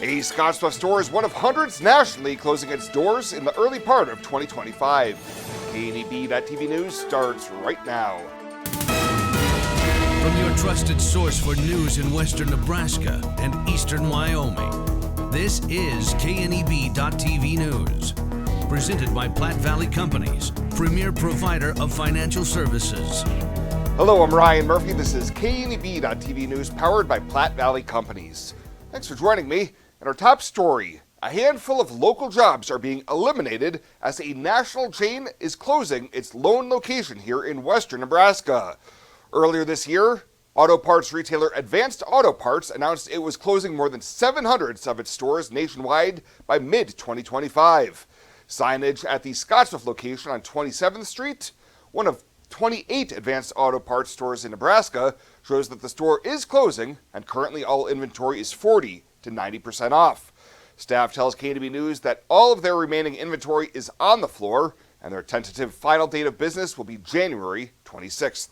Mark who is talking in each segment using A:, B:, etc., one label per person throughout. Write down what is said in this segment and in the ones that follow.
A: A Scottsbluff store is one of hundreds nationally closing its doors in the early part of 2025. KNEB.TV News starts right now.
B: From your trusted source for news in western Nebraska and eastern Wyoming, this is KNEB.TV News. Presented by Platte Valley Companies, premier provider of financial services.
A: Hello, I'm Ryan Murphy. This is KNEB.TV News powered by Platte Valley Companies. Thanks for joining me. And our top story, a handful of local jobs are being eliminated as a national chain is closing its lone location here in western Nebraska. Earlier this year, auto parts retailer Advanced Auto Parts announced it was closing more than 700 of its stores nationwide by mid-2025. Signage at the Scottsbluff location on 27th Street, one of 28 Advanced Auto Parts stores in Nebraska, shows that the store is closing and currently all inventory is 40 to 90% off. Staff tells KNEB News that all of their remaining inventory is on the floor and their tentative final date of business will be January 26th.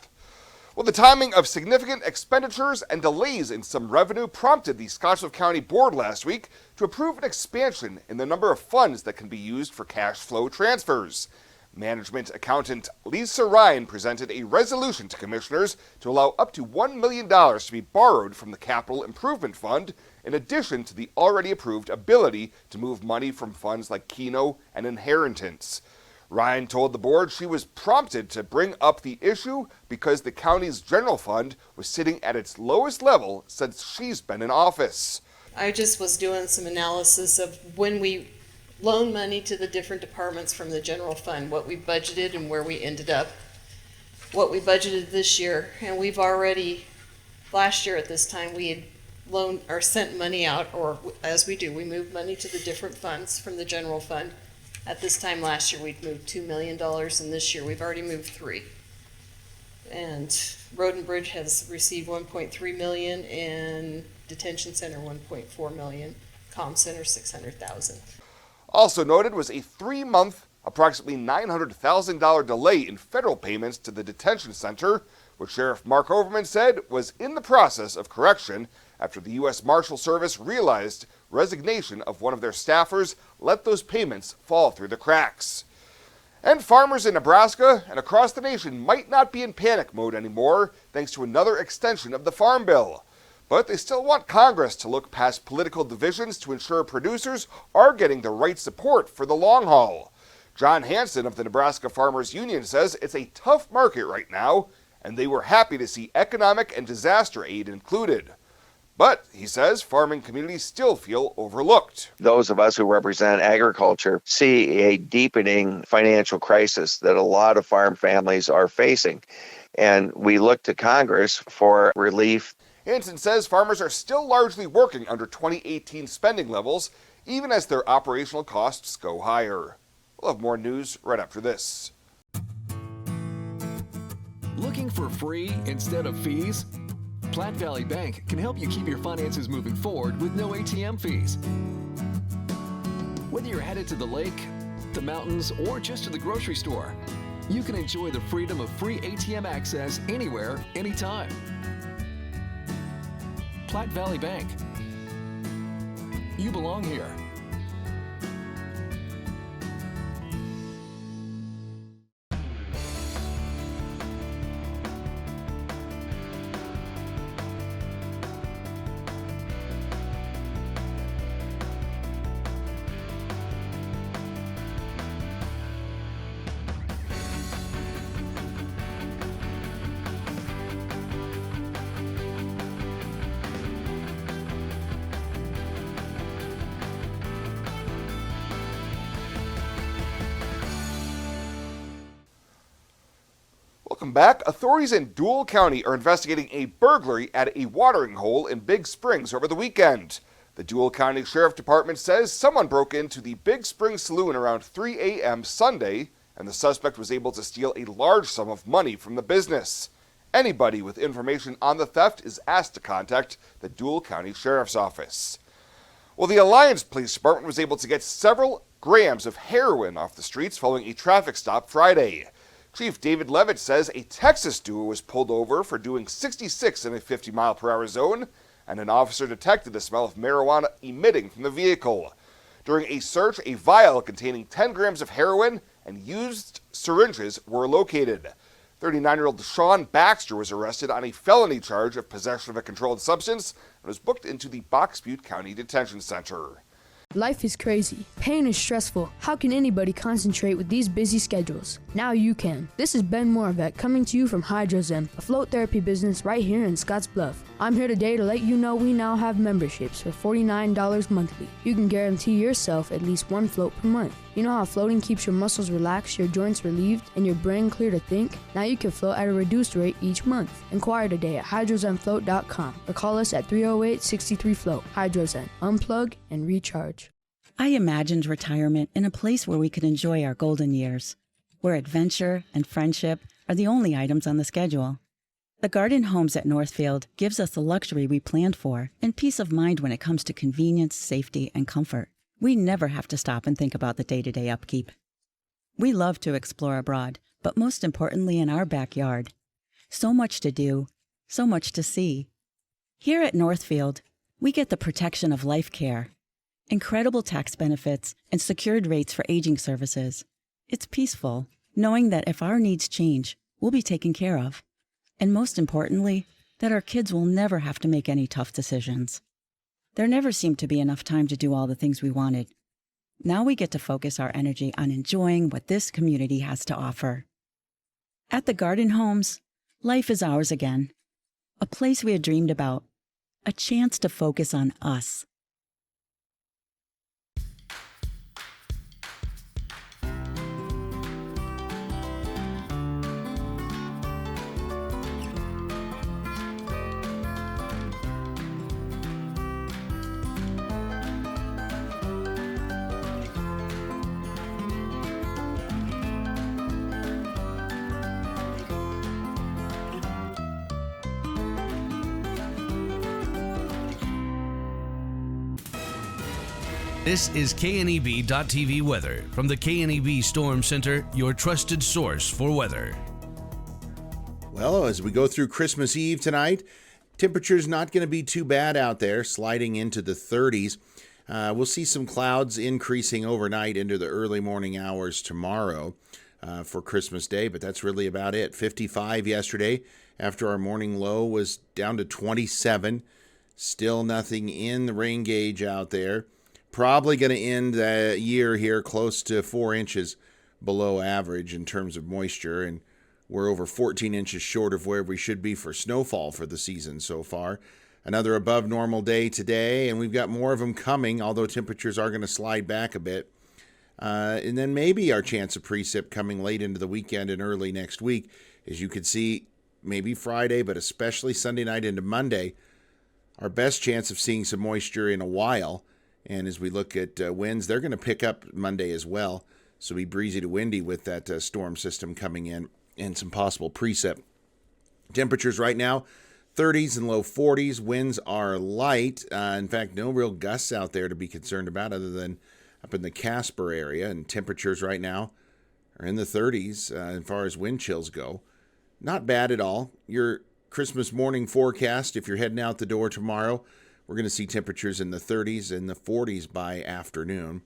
A: Well, the timing of significant expenditures and delays in some revenue prompted the Scottsbluff County Board last week to approve an expansion in the number of funds that can be used for cash flow transfers. Management accountant Lisa Ryan presented a resolution to commissioners to allow up to $1 million to be borrowed from the Capital Improvement Fund, in addition to the already approved ability to move money from funds like Keno and Inheritance. Ryan told the board she was prompted to bring up the issue because the county's general fund was sitting at its lowest level since she's been in office.
C: I just was doing some analysis of when we loan money to the different departments from the general fund, what we budgeted and where we ended up, what we budgeted this year. And we've already, last year at this time, we had loaned or sent money out, or as we do, we moved money to the different funds from the general fund. At this time last year, we'd moved $2 million, and this year we've already moved $3 million. And Road and Bridge has received $1.3 million, and Detention Center $1.4 million, Comm Center $600,000.
A: Also noted was a 3-month, approximately $900,000 delay in federal payments to the detention center, which Sheriff Mark Overman said was in the process of correction after the U.S. Marshal Service realized resignation of one of their staffers let those payments fall through the cracks. And farmers in Nebraska and across the nation might not be in panic mode anymore thanks to another extension of the Farm Bill. But they still want Congress to look past political divisions to ensure producers are getting the right support for the long haul. John Hansen of the Nebraska Farmers Union says it's a tough market right now, and they were happy to see economic and disaster aid included. But, he says, farming communities still feel overlooked.
D: Those of us who represent agriculture see a deepening financial crisis that a lot of farm families are facing. And we look to Congress for relief.
A: Hansen says farmers are still largely working under 2018 spending levels, even as their operational costs go higher. We'll have more news right after this.
E: Looking for free instead of fees? Platte Valley Bank can help you keep your finances moving forward with no ATM fees. Whether you're headed to the lake, the mountains, or just to the grocery store, you can enjoy the freedom of free ATM access anywhere, anytime. Platte Valley Bank. You belong here.
A: Welcome back. Authorities in Dual County are investigating a burglary at a watering hole in Big Springs over the weekend. The Dual County Sheriff Department says someone broke into the Big Springs Saloon around 3 a.m. Sunday, and the suspect was able to steal a large sum of money from the business. Anybody with information on the theft is asked to contact the Dual County Sheriff's Office. Well, the Alliance Police Department was able to get several grams of heroin off the streets following a traffic stop Friday. Chief David Levitt says a Texas duo was pulled over for doing 66 in a 50-mile-per-hour zone and an officer detected the smell of marijuana emitting from the vehicle. During a search, a vial containing 10 grams of heroin and used syringes were located. 39-year-old Sean Baxter was arrested on a felony charge of possession of a controlled substance and was booked into the Box Butte County Detention Center.
F: Life is crazy. Pain is stressful. How can anybody concentrate with these busy schedules? Now you can. This is Ben Moravec coming to you from Hydrozen, a float therapy business right here in Scottsbluff. I'm here today to let you know we now have memberships for $49 monthly. You can guarantee yourself at least one float per month. You know how floating keeps your muscles relaxed, your joints relieved, and your brain clear to think? Now you can float at a reduced rate each month. Inquire today at hydrozenfloat.com or call us at 308-63-FLOAT. Hydrozen. Unplug and recharge.
G: I imagined retirement in a place where we could enjoy our golden years, where adventure and friendship are the only items on the schedule. The Garden Homes at Northfield gives us the luxury we planned for and peace of mind when it comes to convenience, safety, and comfort. We never have to stop and think about the day-to-day upkeep. We love to explore abroad, but most importantly in our backyard. So much to do, so much to see. Here at Northfield, we get the protection of life care, incredible tax benefits, and secured rates for aging services. It's peaceful, knowing that if our needs change, we'll be taken care of. And most importantly, that our kids will never have to make any tough decisions. There never seemed to be enough time to do all the things we wanted. Now we get to focus our energy on enjoying what this community has to offer. At the Garden Homes, life is ours again. A place we had dreamed about. A chance to focus on us.
B: This is KNEB.TV weather from the KNEB Storm Center, your trusted source for weather.
H: Well, as we go through Christmas Eve tonight, temperature's not going to be too bad out there, sliding into the 30s. We'll see some clouds increasing overnight into the early morning hours tomorrow for Christmas Day, but that's really about it. 55 yesterday after our morning low was down to 27. Still nothing in the rain gauge out there. Probably going to end the year here close to 4 inches below average in terms of moisture, and we're over 14 inches short of where we should be for snowfall for the season so far. Another above normal day today, and we've got more of them coming, although temperatures are going to slide back a bit. And then maybe our chance of precip coming late into the weekend and early next week. As you can see, maybe Friday, but especially Sunday night into Monday, our best chance of seeing some moisture in a while. And as we look at winds, they're going to pick up Monday as well. So be breezy to windy with that storm system coming in and some possible precip. Temperatures right now, 30s and low 40s. Winds are light. In fact, no real gusts out there to be concerned about other than up in the Casper area. And temperatures right now are in the 30s as far as wind chills go. Not bad at all. Your Christmas morning forecast, if you're heading out the door tomorrow, we're going to see temperatures in the 30s and the 40s by afternoon.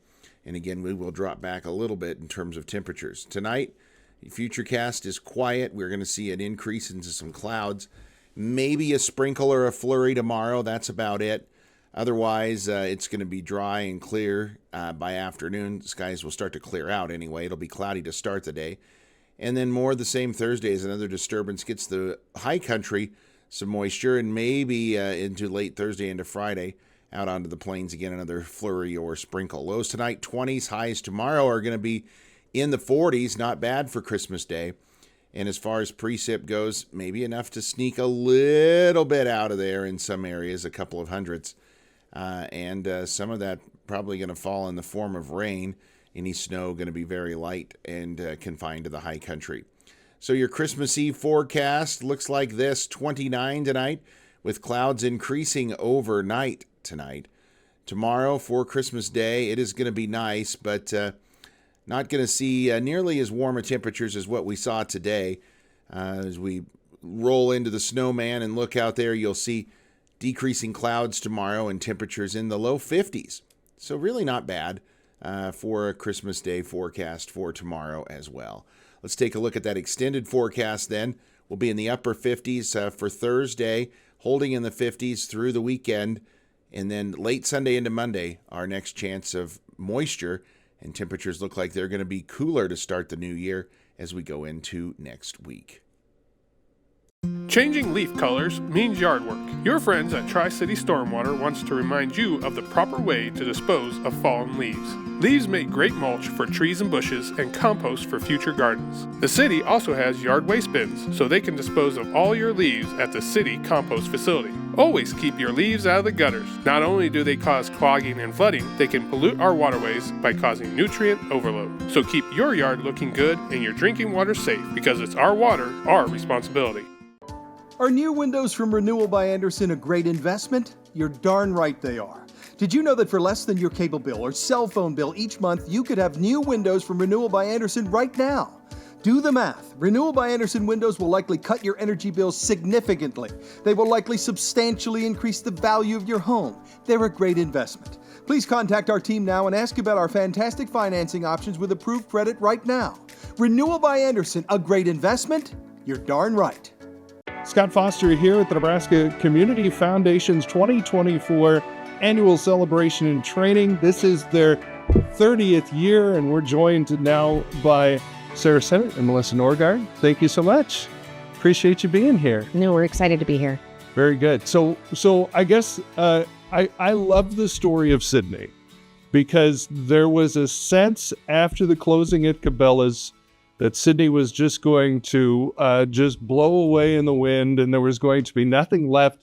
H: And again, we will drop back a little bit in terms of temperatures. Tonight, the futurecast is quiet. We're going to see an increase into some clouds. Maybe a sprinkle or a flurry tomorrow. That's about it. Otherwise, it's going to be dry and clear by afternoon. Skies will start to clear out anyway. It'll be cloudy to start the day. And then more of the same Thursday as another disturbance gets the high country some moisture, and maybe into late Thursday into Friday, out onto the plains again, another flurry or sprinkle. Lows tonight, 20s. Highs tomorrow are going to be in the 40s. Not bad for Christmas Day. And as far as precip goes, maybe enough to sneak a little bit out of there in some areas, a couple of hundredths. And some of that probably going to fall in the form of rain. Any snow going to be very light and confined to the high country. So your Christmas Eve forecast looks like this: 29 tonight, with clouds increasing overnight tonight. Tomorrow for Christmas Day, it is going to be nice, but not going to see nearly as warm a temperatures as what we saw today. As we roll into the snowman and look out there, you'll see decreasing clouds tomorrow and temperatures in the low 50s. So really not bad for a Christmas Day forecast for tomorrow as well. Let's take a look at that extended forecast then. We'll be in the upper 50s for Thursday, holding in the 50s through the weekend. And then late Sunday into Monday, our next chance of moisture, and temperatures look like they're going to be cooler to start the new year as we go into next week.
I: Changing leaf colors means yard work. Your friends at Tri-City Stormwater wants to remind you of the proper way to dispose of fallen leaves. Leaves make great mulch for trees and bushes and compost for future gardens. The city also has yard waste bins, so they can dispose of all your leaves at the city compost facility. Always keep your leaves out of the gutters. Not only do they cause clogging and flooding, they can pollute our waterways by causing nutrient overload. So keep your yard looking good and your drinking water safe, because it's our water, our responsibility.
J: Are new windows from Renewal by Andersen a great investment? You're darn right they are. Did you know that for less than your cable bill or cell phone bill each month, you could have new windows from Renewal by Andersen right now? Do the math. Renewal by Andersen windows will likely cut your energy bills significantly. They will likely substantially increase the value of your home. They're a great investment. Please contact our team now and ask about our fantastic financing options with approved credit right now. Renewal by Andersen, a great investment? You're darn right.
K: Scott Foster here with the Nebraska Community Foundation's 2024 annual celebration and training. This is their 30th year, and we're joined now by Sarah Sennett and Melissa Norgard. Thank you so much. Appreciate you being here.
L: No, we're excited to be here.
K: Very good. So I guess I love the story of Sydney, because there was a sense after the closing at Cabela's that Sydney was just going to just blow away in the wind and there was going to be nothing left.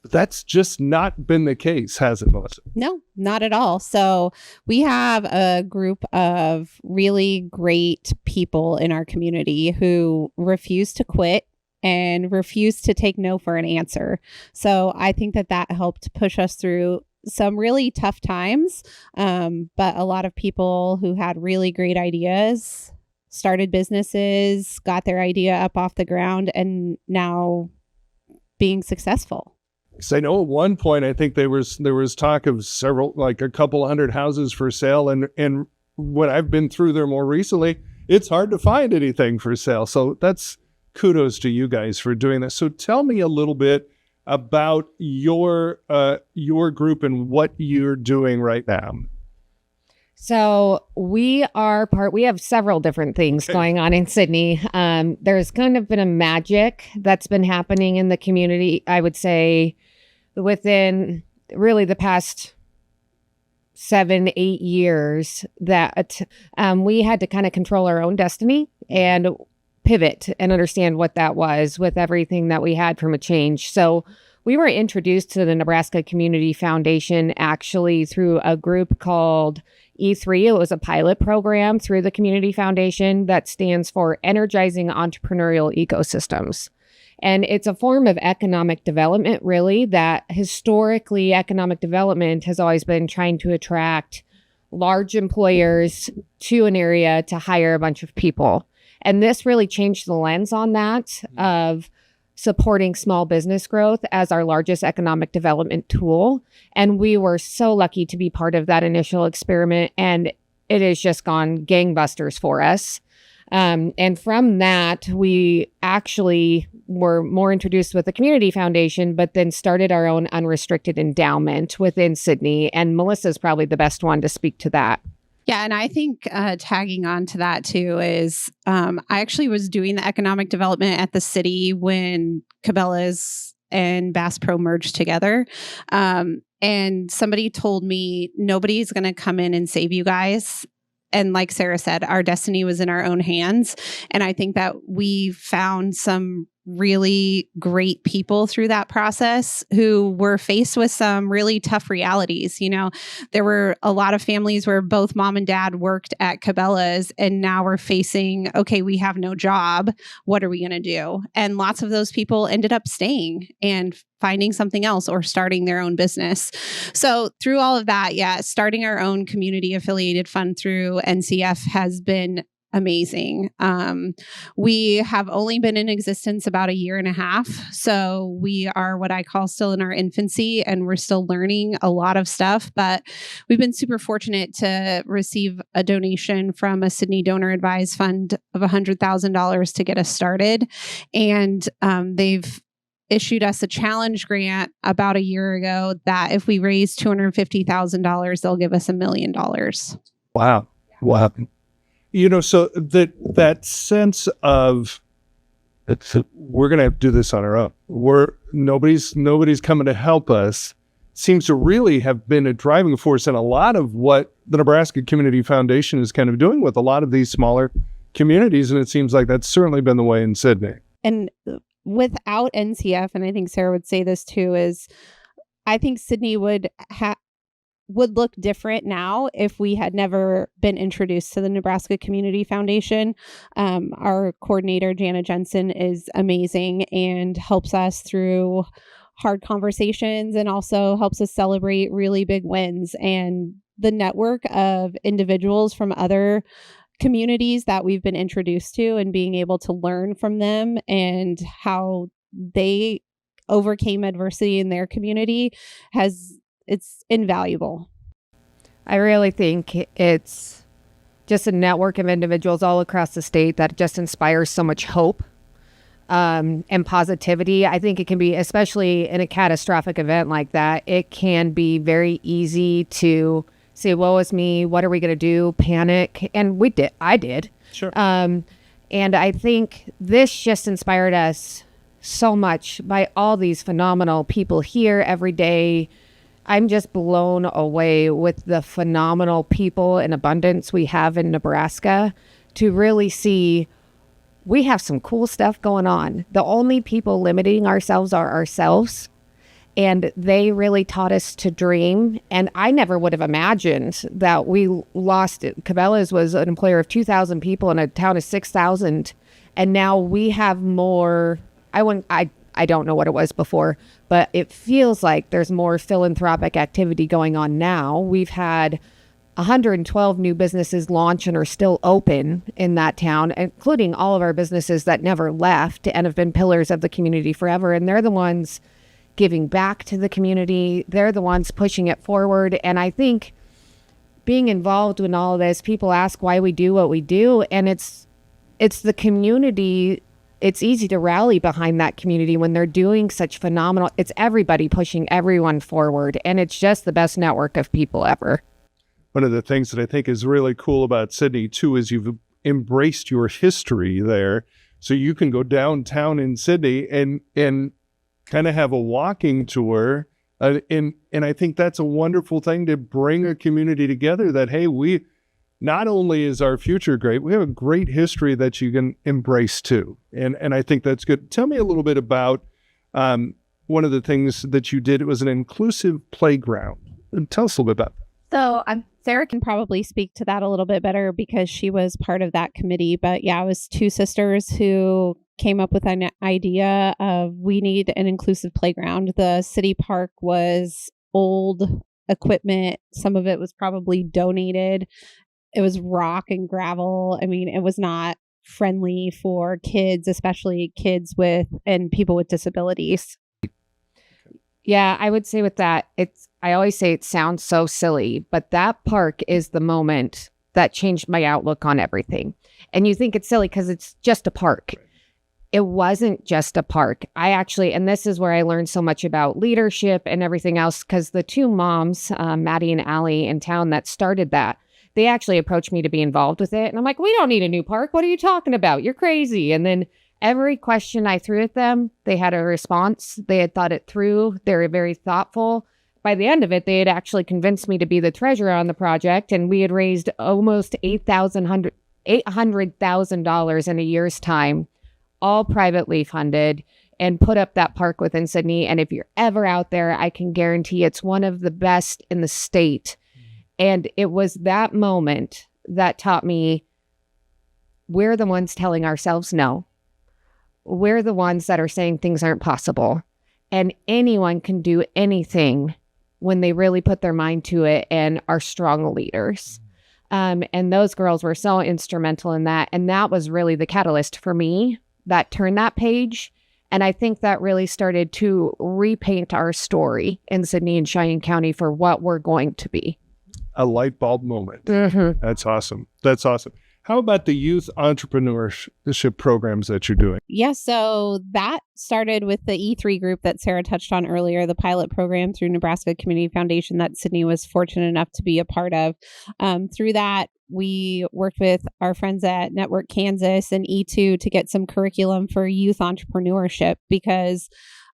K: But that's just not been the case, has it, Melissa?
L: No, not at all. So we have a group of really great people in our community who refuse to quit and refuse to take no for an answer. So I think that helped push us through some really tough times. But a lot of people who had really great ideas started businesses, got their idea up off the ground, and now being successful.
K: So I know at one point, I think there was talk of several, like a couple hundred houses for sale. And when I've been through there more recently, it's hard to find anything for sale. So that's kudos to you guys for doing that. So tell me a little bit about your group and what you're doing right now.
L: So we have several different things going on in Sydney. There's kind of been a magic that's been happening in the community, I would say, within really the past 7-8 years, that we had to kind of control our own destiny and pivot and understand what that was with everything that we had from a change. So we were introduced to the Nebraska Community Foundation actually through a group called E3. It was a pilot program through the Community Foundation that stands for Energizing Entrepreneurial Ecosystems. And it's a form of economic development, really, that historically economic development has always been trying to attract large employers to an area to hire a bunch of people. And this really changed the lens on that of supporting small business growth as our largest economic development tool. And we were so lucky to be part of that initial experiment. And it has just gone gangbusters for us. And from that, we actually were more introduced with the Community Foundation, but then started our own unrestricted endowment within Sydney. And Melissa's probably the best one to speak to that.
M: Yeah, and I think tagging on to that too is I actually was doing the economic development at the city when Cabela's and Bass Pro merged together. And somebody told me, nobody's going to come in and save you guys. And like Sarah said, our destiny was in our own hands. And I think that we found some really great people through that process who were faced with some really tough realities. You know, there were a lot of families where both mom and dad worked at Cabela's, and now we're facing, okay, we have no job. What are we going to do? And lots of those people ended up staying and finding something else or starting their own business. So through all of that, starting our own community affiliated fund through NCF has been amazing. We have only been in existence about a year and a half. So we are what I call still in our infancy, and we're still learning a lot of stuff. But we've been super fortunate to receive a donation from a Sydney Donor Advised Fund of $100,000 to get us started. And they've issued us a challenge grant about a year ago that if we raise $250,000, they'll give us $1 million.
K: Wow. Wow. You know, so that sense of we're going to have to do this on our own. Nobody's coming to help us seems to really have been a driving force in a lot of what the Nebraska Community Foundation is kind of doing with a lot of these smaller communities. And it seems like that's certainly been the way in Sydney.
M: And without NCF, and I think Sarah would say this too, is I think Sydney would look different now if we had never been introduced to the Nebraska Community Foundation. Our coordinator, Jana Jensen, is amazing and helps us through hard conversations and also helps us celebrate really big wins. And the network of individuals from other communities that we've been introduced to and being able to learn from them and how they overcame adversity in their community it's invaluable.
L: I really think it's just a network of individuals all across the state that just inspires so much hope and positivity. I think it can be, especially in a catastrophic event like that, it can be very easy to say, woe is me, what are we going to do? Panic. And I did.
K: Sure.
L: And I think this just inspired us so much by all these phenomenal people here every day. I'm just blown away with the phenomenal people in abundance we have in Nebraska to really see we have some cool stuff going on. The only people limiting ourselves are ourselves. And they really taught us to dream. And I never would have imagined that we lost it. Cabela's was an employer of 2,000 people in a town of 6,000. And now we have more. I don't know what it was before, but it feels like there's more philanthropic activity going on now. We've had 112 new businesses launch and are still open in that town, including all of our businesses that never left and have been pillars of the community forever. And they're the ones giving back to the community. They're the ones pushing it forward. And I think being involved in all of this, people ask why we do what we do. And it's the community. It's easy to rally behind that community when they're doing such phenomenal. It's everybody pushing everyone forward. And it's just the best network of people ever.
K: One of the things that I think is really cool about Sydney, too, is you've embraced your history there. So you can go downtown in Sydney and kind of have a walking tour. And I think that's a wonderful thing to bring a community together that, hey, we not only is our future great, we have a great history that you can embrace too. And I think that's good. Tell me a little bit about one of the things that you did. It was an inclusive playground. Tell us a little bit about that.
M: So Sarah can probably speak to that a little bit better because she was part of that committee. But yeah, it was two sisters who came up with an idea of we need an inclusive playground. The city park was old equipment. Some of it was probably donated. It was rock and gravel. I mean, it was not friendly for kids, especially kids and people with disabilities.
L: Yeah, I would say with that, I always say it sounds so silly, but that park is the moment that changed my outlook on everything. And you think it's silly because it's just a park. It wasn't just a park. And this is where I learned so much about leadership and everything else, because the two moms, Maddie and Allie in town that started that, they actually approached me to be involved with it. And I'm like, we don't need a new park. What are you talking about? You're crazy. And then every question I threw at them, they had a response. They had thought it through. They were very thoughtful. By the end of it, they had actually convinced me to be the treasurer on the project. And we had raised almost $800,000 in a year's time, all privately funded, and put up that park within Sydney. And if you're ever out there, I can guarantee it's one of the best in the state. And it was that moment that taught me we're the ones telling ourselves no. We're the ones that are saying things aren't possible. And anyone can do anything when they really put their mind to it and are strong leaders. And those girls were so instrumental in that. And that was really the catalyst for me that turned that page. And I think that really started to repaint our story in Sydney and Cheyenne County for what we're going to be.
K: A light bulb moment.
L: Mm-hmm.
K: That's awesome. That's awesome. How about the youth entrepreneurship programs that you're doing?
M: Yeah, so that started with the E3 group that Sarah touched on earlier, the pilot program through Nebraska Community Foundation that Sydney was fortunate enough to be a part of. Through that, we worked with our friends at Network Kansas and E2 to get some curriculum for youth entrepreneurship because,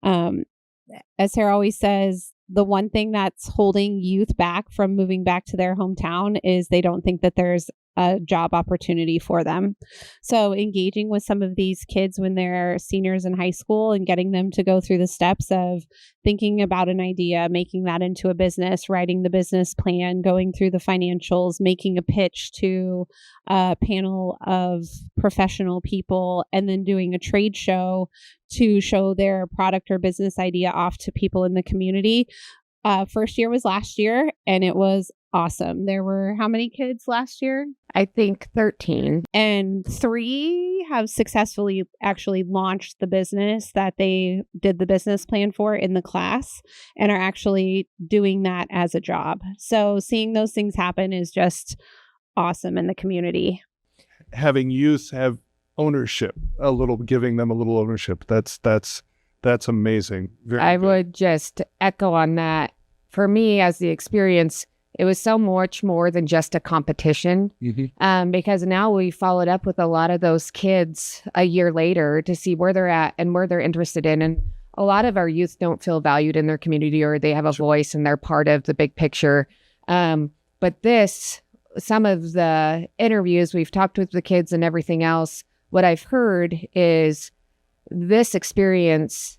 M: as Sarah always says, the one thing that's holding youth back from moving back to their hometown is they don't think that there's a job opportunity for them. So engaging with some of these kids when they're seniors in high school and getting them to go through the steps of thinking about an idea, making that into a business, writing the business plan, going through the financials, making a pitch to a panel of professional people, and then doing a trade show to show their product or business idea off to people in the community. First year was last year, and it was awesome. There were how many kids last year?
L: I think 13.
M: And 3 have successfully actually launched the business that they did the business plan for in the class and are actually doing that as a job. So seeing those things happen is just awesome in the community.
K: Having youth have ownership, giving them a little ownership. That's amazing.
L: I would just echo on that. For me, as the experience, it was so much more than just a competition, because now we followed up with a lot of those kids a year later to see where they're at and where they're interested in. And a lot of our youth don't feel valued in their community, or they have a voice and they're part of the big picture. But some of the interviews we've talked with the kids and everything else, what I've heard is this experience,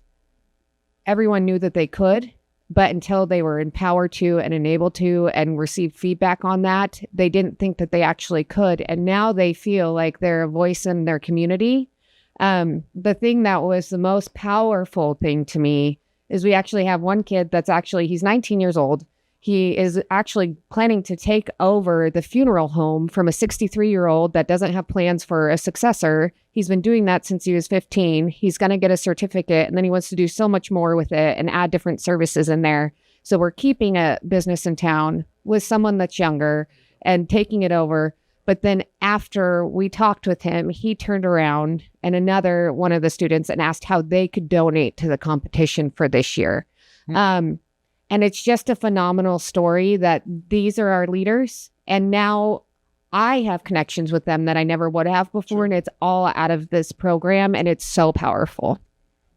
L: everyone knew that they could, but until they were empowered to and enabled to and received feedback on that, they didn't think that they actually could. And now they feel like they're a voice in their community. The thing that was the most powerful thing to me is we actually have one kid he's 19 years old. He is actually planning to take over the funeral home from a 63-year-old that doesn't have plans for a successor. He's been doing that since he was 15. He's going to get a certificate, and then he wants to do so much more with it and add different services in there. So we're keeping a business in town with someone that's younger and taking it over. But then after we talked with him, he turned around and another one of the students and asked how they could donate to the competition for this year. And it's just a phenomenal story that these are our leaders. And now I have connections with them that I never would have before. And it's all out of this program. And it's so powerful.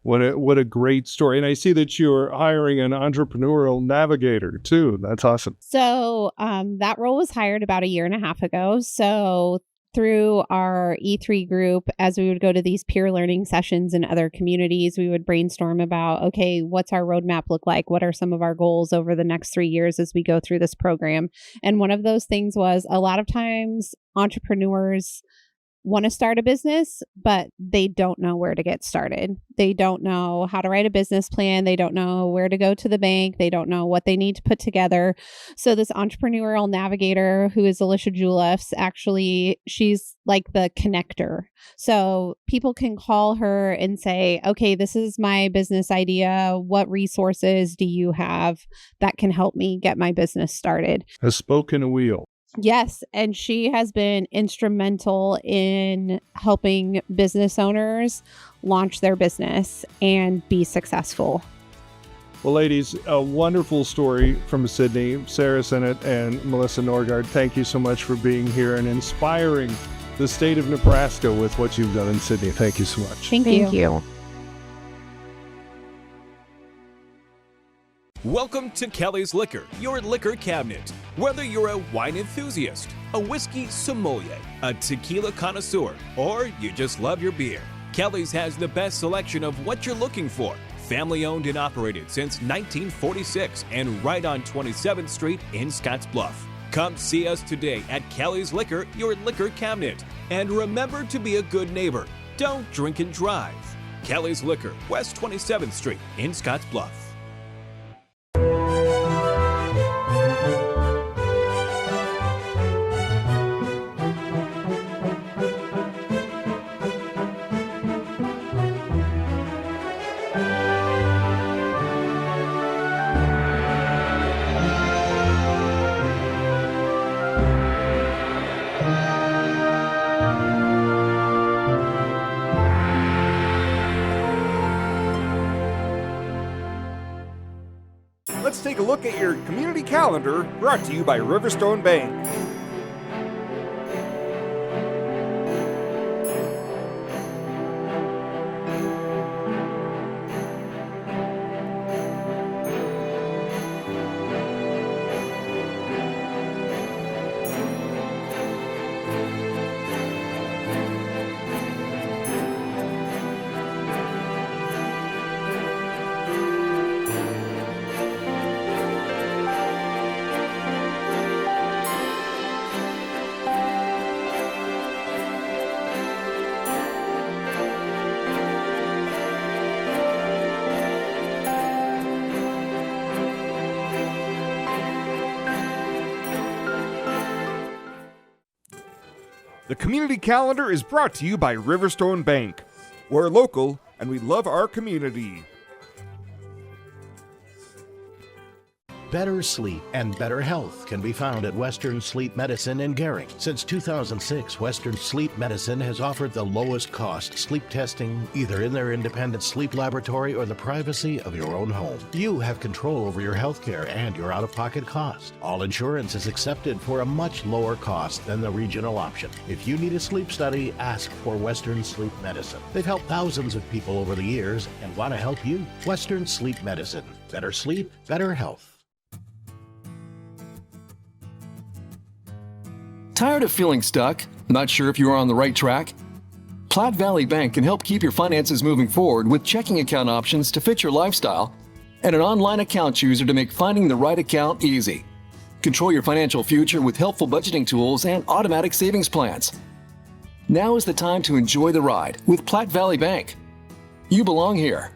K: What a great story. And I see that you're hiring an entrepreneurial navigator too. That's awesome.
M: So that role was hired about 1.5 years ago. So through our E3 group, as we would go to these peer learning sessions in other communities, we would brainstorm about, okay, what's our roadmap look like? What are some of our goals over the next 3 years as we go through this program? And one of those things was a lot of times entrepreneurs want to start a business, but they don't know where to get started. They don't know how to write a business plan. They don't know where to go to the bank. They don't know what they need to put together. So this entrepreneurial navigator, who is Alicia Juliffs, actually, she's like the connector. So people can call her and say, okay, this is my business idea. What resources do you have that can help me get my business started?
K: A spoke in a wheel.
M: Yes, and she has been instrumental in helping business owners launch their business and be successful.
K: Well, ladies, a wonderful story from Sydney. Sarah Sennett and Melissa Norgard, thank you so much for being here and inspiring the state of Nebraska with what you've done in Sydney. Thank you so much.
M: Thank you.
N: Welcome to Kelly's Liquor, your liquor cabinet. Whether you're a wine enthusiast, a whiskey sommelier, a tequila connoisseur, or you just love your beer, Kelly's has the best selection of what you're looking for. Family owned and operated since 1946 and right on 27th Street in Scottsbluff. Come see us today at Kelly's Liquor, your liquor cabinet. And remember to be a good neighbor. Don't drink and drive. Kelly's Liquor, West 27th Street in Scottsbluff.
A: a look at your community calendar, brought to you by Riverstone Bank. The community calendar is brought to you by Riverstone Bank. We're local and we love our community.
O: Better sleep and better health can be found at Western Sleep Medicine in Gering. Since 2006, Western Sleep Medicine has offered the lowest cost sleep testing either in their independent sleep laboratory or the privacy of your own home. You have control over your health care and your out-of-pocket cost. All insurance is accepted for a much lower cost than the regional option. If you need a sleep study, ask for Western Sleep Medicine. They've helped thousands of people over the years and want to help you. Western Sleep Medicine. Better sleep, better health.
E: Tired of feeling stuck? Not sure if you are on the right track? Platte Valley Bank can help keep your finances moving forward with checking account options to fit your lifestyle and an online account chooser to make finding the right account easy. Control your financial future with helpful budgeting tools and automatic savings plans. Now is the time to enjoy the ride with Platte Valley Bank. You belong here.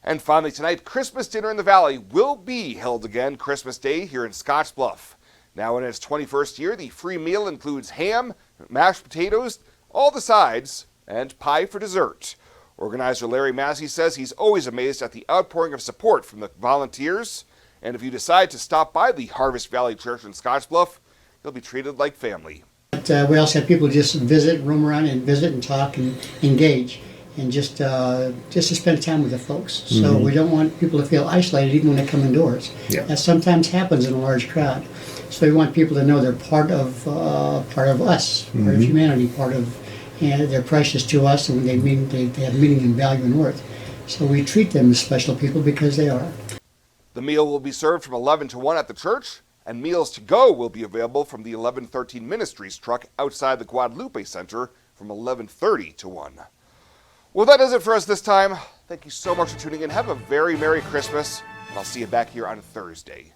A: And finally tonight, Christmas dinner in the Valley will be held again Christmas Day here in Scottsbluff. Now in its 21st year, the free meal includes ham, mashed potatoes, all the sides, and pie for dessert. Organizer Larry Massey says he's always amazed at the outpouring of support from the volunteers. And if you decide to stop by the Harvest Valley Church in Scottsbluff, you'll be treated like family.
P: But we also have people just visit, roam around and visit and talk and engage. And just to spend time with the folks. So we don't want people to feel isolated even when they come indoors.
H: Yeah.
P: That sometimes happens in a large crowd. So we want people to know they're part of us, part of humanity, and they're precious to us, and they have meaning and value and worth. So we treat them as special people because they are.
A: The meal will be served from 11 to 1 at the church, and meals to go will be available from the 1113 Ministries truck outside the Guadalupe Center from 11:30 to 1. Well, that does it for us this time. Thank you so much for tuning in. Have a very Merry Christmas, and I'll see you back here on Thursday.